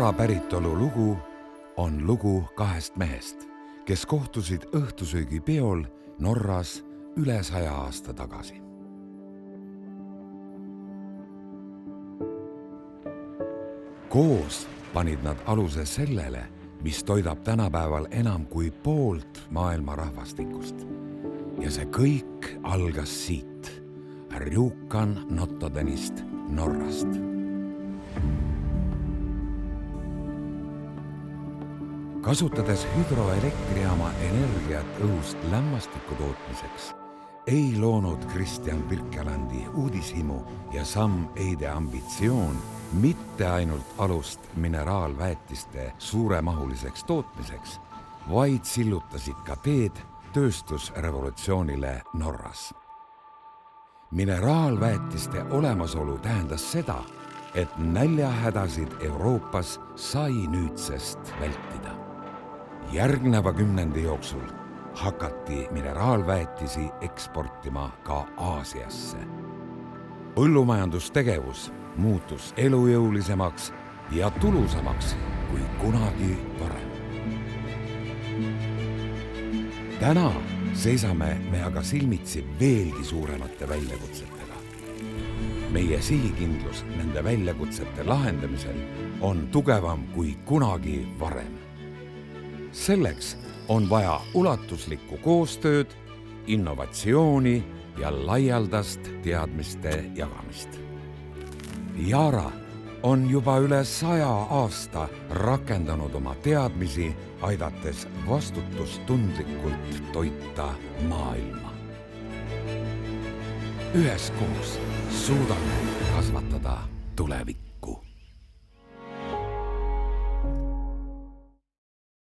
Yara päritolu lugu on lugu kahest mehest, kes kohtusid õhtusöögipeol Norras üle 100 aasta tagasi. Koos panid nad aluse sellele, mis toidab tänapäeval enam kui poolt maailma rahvastikust. Ja see kõik algas siit, Rjukan Notodenist Norrast. Kasutades hüdroelektrijaama energiat õhust lämmastiku tootmiseks, ei loonud Kristjan Birkelandi uudishimu ja Sam Eide ambitsioon mitte ainult alust mineraalväetiste suuremahuliseks tootmiseks, vaid sillutasid ka teed tööstusrevolutsioonile Norras. Mineraalväetiste olemasolu tähendas seda, et näljahädasid Euroopas sai nüüdsest vältida. Järgneva 10 jooksul hakati mineraalväetisi eksportima ka Aasiasse. Põllumajandustegevus muutus elujõulisemaks ja tulusamaks kui kunagi varem. Täna seisame me aga silmitsi veelgi suuremate väljakutsetega. Meie sihikindlus nende väljakutsete lahendamisel on tugevam kui kunagi varem. Selleks on vaja ulatuslikku koostööd, innovatsiooni ja laialdast teadmiste jagamist. Yara on juba üle 100 aasta rakendanud oma teadmisi, aidates vastutustundlikult toita maailma. Üheskoos suudame kasvatada tulevikku.